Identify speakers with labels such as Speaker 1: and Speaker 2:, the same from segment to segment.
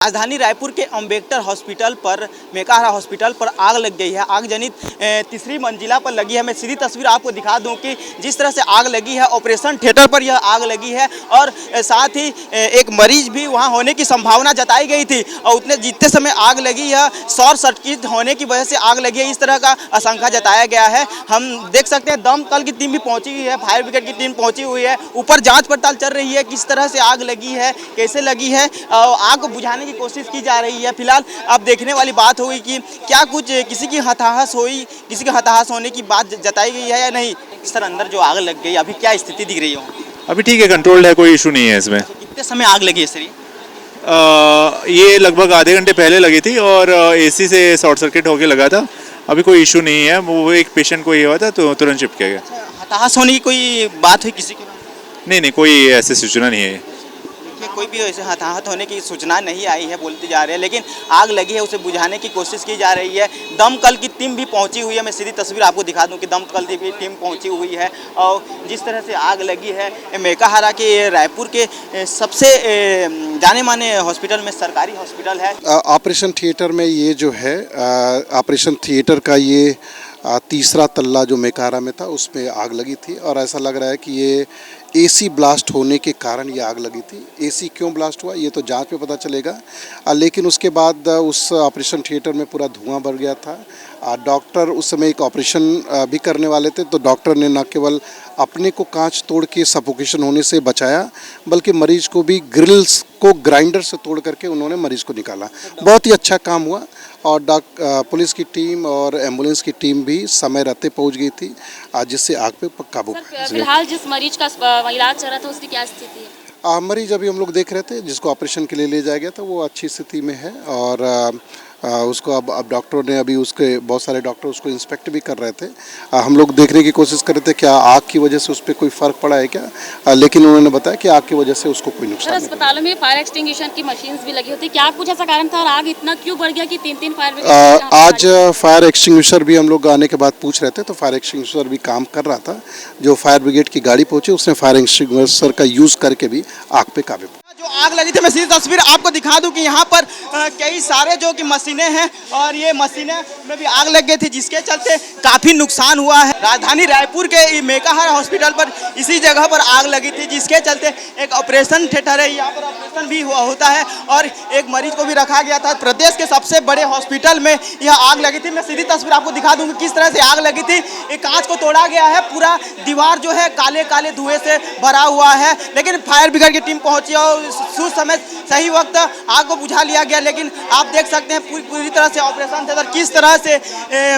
Speaker 1: राजधानी रायपुर के अम्बेडकर हॉस्पिटल पर मेकाहारा हॉस्पिटल पर आग लग गई है। आग जनित तीसरी मंजिला पर लगी है। मैं सीधी तस्वीर आपको दिखा दूं कि जिस तरह से आग लगी है, ऑपरेशन थिएटर पर यह आग लगी है और साथ ही एक मरीज भी वहां होने की संभावना जताई गई थी और उतने जितने समय आग लगी है शॉर्ट सर्किट होने की वजह से आग लगी है, इस तरह का आशंका जताया गया है। हम देख सकते हैं दमकल की टीम भी पहुंची हुई है, फायर ब्रिगेड की टीम पहुंची हुई है। ऊपर जाँच पड़ताल चल रही है किस तरह से आग लगी है, कैसे लगी है, आग को बुझाने की कोशिश की जा रही है। फिलहाल अब देखने वाली बात होगी कि क्या कुछ किसी की हताहत हुई, किसी के हताहत होने की बात जताई गई है या नहीं। सर, अंदर जो आग लग गई अभी क्या स्थिति दिख रही हो?
Speaker 2: अभी ठीक है, कंट्रोल्ड है, कोई इशू नहीं है इसमें।
Speaker 1: कितने समय आग लगी है सर?
Speaker 2: ये लगभग आधे घंटे पहले लगी थी और एसी से शॉर्ट सर्किट होके लगा था। अभी कोई इशू नहीं है, वो एक पेशेंट को ये हुआ था तो तुरंत शिफ्ट किया गया।
Speaker 1: हताहत होने की कोई बात हुई किसी की?
Speaker 2: नहीं, कोई ऐसी सूचना नहीं है।
Speaker 1: कोई भी ऐसे हताहत होने की सूचना नहीं आई है बोलते जा रहे हैं, लेकिन आग लगी है उसे बुझाने की कोशिश की जा रही है। दमकल की टीम भी पहुंची हुई है। मैं सीधी तस्वीर आपको दिखा दूं कि दमकल की भी टीम पहुंची हुई है और जिस तरह से आग लगी है मेकाहारा के रायपुर के सबसे जाने माने हॉस्पिटल में, सरकारी हॉस्पिटल है।
Speaker 3: ऑपरेशन थिएटर में ये जो है ऑपरेशन थिएटर का ये तीसरा तल्ला जो मेकाहारा में था उसमें आग लगी थी और ऐसा लग रहा है कि ये एसी ब्लास्ट होने के कारण ये आग लगी थी। एसी क्यों ब्लास्ट हुआ ये तो जांच में पता चलेगा, लेकिन उसके बाद उस ऑपरेशन थिएटर में पूरा धुआं भर गया था। डॉक्टर उस समय एक ऑपरेशन भी करने वाले थे तो डॉक्टर ने न केवल अपने को कांच तोड़ के सफोकेशन होने से बचाया बल्कि मरीज को भी ग्रिल्स को ग्राइंडर से तोड़ करके उन्होंने मरीज को निकाला। बहुत ही अच्छा काम हुआ और पुलिस की टीम और एम्बुलेंस की टीम भी समय रहते पहुंच गई थी जिससे आग पे काबू।
Speaker 4: फिलहाल जिस मरीज का इलाज चल रहा था उसकी क्या स्थिति है?
Speaker 3: मरीज अभी हम लोग देख रहे थे, जिसको ऑपरेशन के लिए ले जाया गया था वो अच्छी स्थिति में है और उसको अब डॉक्टरों ने अभी उसके बहुत सारे डॉक्टर उसको इंस्पेक्ट भी कर रहे थे। हम लोग देखने की कोशिश कर रहे थे क्या आग की वजह से उस पर कोई फ़र्क पड़ा है क्या, लेकिन उन्होंने बताया कि आग की वजह से उसको कोई नुकसान नहीं।
Speaker 4: अस्पतालों में फायर एक्सटिंग्विशर की मशीन्स भी लगी होती, क्या कुछ ऐसा कारण था और आग इतना क्यों बढ़ गया कि तीन फायर?
Speaker 3: आज फायर एक्सटिंग्विशर भी हम लोग आने के बाद पूछ रहे थे तो फायर एक्सटिंग्विशर भी काम कर रहा था। जो फायर ब्रिगेड की गाड़ी पहुंची उसने फायर एक्सटिंग्विशर का यूज़ करके भी आग पे काबू।
Speaker 1: जो आग लगी थी मैं सीधी तस्वीर आपको दिखा दूं कि यहाँ पर कई सारे जो कि मशीनें हैं और ये मशीनें में भी आग लग गई थी जिसके चलते काफ़ी नुकसान हुआ है। राजधानी रायपुर के मेकाहारा हॉस्पिटल पर इसी जगह पर आग लगी थी जिसके चलते एक ऑपरेशन थिएटर है, यहाँ पर ऑपरेशन भी होता है और एक मरीज को भी रखा गया था। प्रदेश के सबसे बड़े हॉस्पिटल में यह आग लगी थी। मैं सीधी तस्वीर आपको दिखा दूँ किस तरह से आग लगी थी। एक कांच को तोड़ा गया है, पूरा दीवार जो है काले काले धुएं से भरा हुआ है, लेकिन फायर ब्रिगेड की टीम पहुंची और उस समय सही वक्त आग को बुझा लिया गया। लेकिन आप देख सकते हैं पूरी तरह से ऑपरेशन थिएटर किस तरह से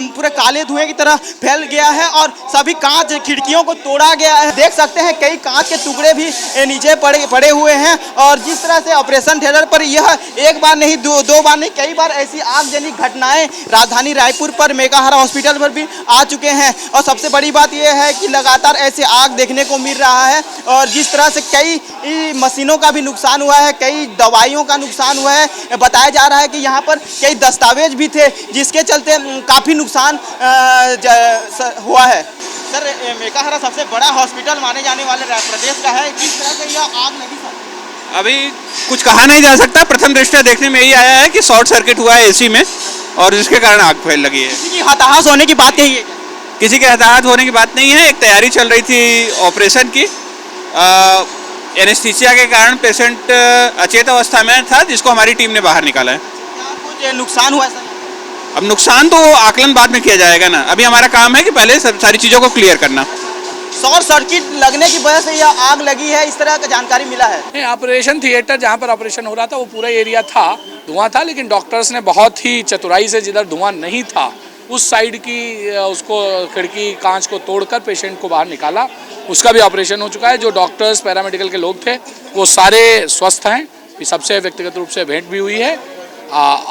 Speaker 1: पूरे काले धुएं की तरह फैल गया है और सभी कांच खिड़कियों को तोड़ा गया है। देख सकते हैं कई कांच के टुकड़े भी नीचे पड़े हुए हैं और जिस तरह से ऑपरेशन थिएटर पर यह एक बार नहीं दो बार नहीं कई बार ऐसी आगजनी घटनाएं राजधानी रायपुर पर मेकाहारा हॉस्पिटल पर भी आ चुके हैं और सबसे बड़ी बात यह है कि लगातार ऐसे आग देखने को मिल रहा है और जिस तरह से कई मशीनों का भी नुकसान हुआ है, कई दवाइयों का नुकसान हुआ है। बताया जा रहा है कि यहाँ पर कई दस्तावेज भी थे जिसके चलते काफ़ी नुकसान हुआ है। सर, मेकाहारा सबसे बड़ा हॉस्पिटल माने जाने वाले प्रदेश का है, किस तरह से यह आग लगी सर?
Speaker 5: अभी कुछ कहा नहीं जा सकता। प्रथम दृष्टया देखने में यही आया है कि शॉर्ट सर्किट हुआ है एसी में और जिसके कारण आग फैल लगी है।
Speaker 1: किसी की हताहत होने की बात कही है?
Speaker 5: किसी के हताहत होने की बात नहीं है। एक तैयारी चल रही थी ऑपरेशन की, एनेस्थीसिया के कारण पेशेंट अचेत अवस्था में था जिसको हमारी टीम ने बाहर निकाला है।
Speaker 1: कुछ नुकसान हुआ है सर?
Speaker 5: अब नुकसान तो आकलन बाद में किया जाएगा ना, अभी हमारा काम है कि पहले सारी चीज़ों को क्लियर करना।
Speaker 1: शॉर्ट सर्किट लगने की वजह से यह आग लगी है, इस तरह का जानकारी मिला है।
Speaker 6: ऑपरेशन थिएटर जहाँ पर ऑपरेशन हो रहा था वो पूरा एरिया था, धुआं था, लेकिन डॉक्टर्स ने बहुत ही चतुराई से जिधर धुआं नहीं था उस साइड की उसको खिड़की कांच को तोड़कर पेशेंट को बाहर निकाला। उसका भी ऑपरेशन हो चुका है। जो डॉक्टर्स पैरामेडिकल के लोग थे वो सारे स्वस्थ हैं। सबसे व्यक्तिगत रूप से भेंट भी हुई है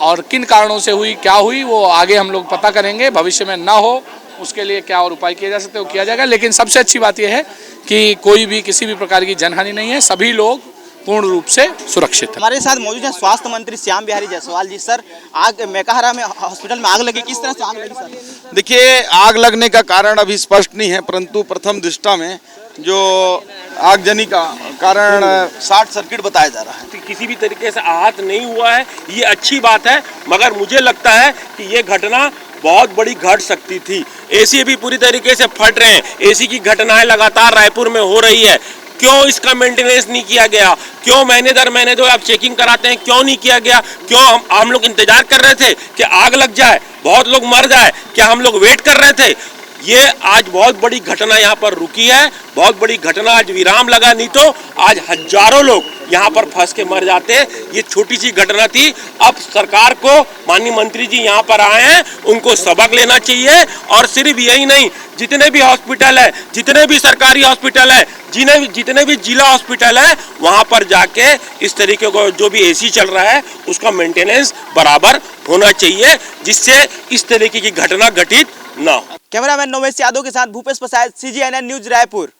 Speaker 6: और किन कारणों से हुई, क्या हुई, वो आगे हम लोग पता करेंगे। भविष्य में ना हो उसके लिए क्या और उपाय किए जा सकते हैं वो किया जाएगा। लेकिन सबसे अच्छी बात यह है कि कोई भी किसी भी प्रकार की जनहानि नहीं है, सभी लोग पूर्ण रूप से सुरक्षित है।
Speaker 1: हमारे साथ मौजूद हैं स्वास्थ्य मंत्री श्याम बिहारी जायसवाल जी। सर, आग मेकाहारा में हॉस्पिटल में आग लगी, किस तरह से आग लगी सर?
Speaker 7: देखिए, आग लगने का कारण अभी स्पष्ट नहीं है, परंतु प्रथम दृष्टया में जो आगजनी का कारण शॉर्ट सर्किट बताया जा रहा है।
Speaker 8: किसी भी तरीके से आहत नहीं हुआ है, ये अच्छी बात है, मगर मुझे लगता है कि ये घटना बहुत बड़ी घट सकती थी। एसी भी पूरी तरीके से फट रहे हैं, एसी की घटनाएं लगातार रायपुर में हो रही है। क्यों इसका मेंटेनेंस नहीं किया गया? क्यों महीने दर महीने जो आप चेकिंग कराते हैं क्यों नहीं किया गया? क्यों हम लोग इंतजार कर रहे थे कि आग लग जाए, बहुत लोग मर जाए? क्या हम लोग वेट कर रहे थे? ये आज बहुत बड़ी घटना यहाँ पर रुकी है, बहुत बड़ी घटना आज विराम लगा, नहीं तो आज हजारों लोग यहाँ पर फंस के मर जाते। ये छोटी सी घटना थी। अब सरकार को, माननीय मंत्री जी यहाँ पर आए हैं, उनको सबक लेना चाहिए। और सिर्फ यही नहीं, जितने भी हॉस्पिटल है, जितने भी सरकारी हॉस्पिटल है, जितने भी जिला हॉस्पिटल है, वहाँ पर जाके इस तरीके को जो भी एसी चल रहा है उसका मेंटेनेंस बराबर होना चाहिए, जिससे इस तरीके की घटना घटित ना हो।
Speaker 1: कैमरामैन नोमेश यादव के साथ भूपेश प्रसाद, CGNN न्यूज रायपुर।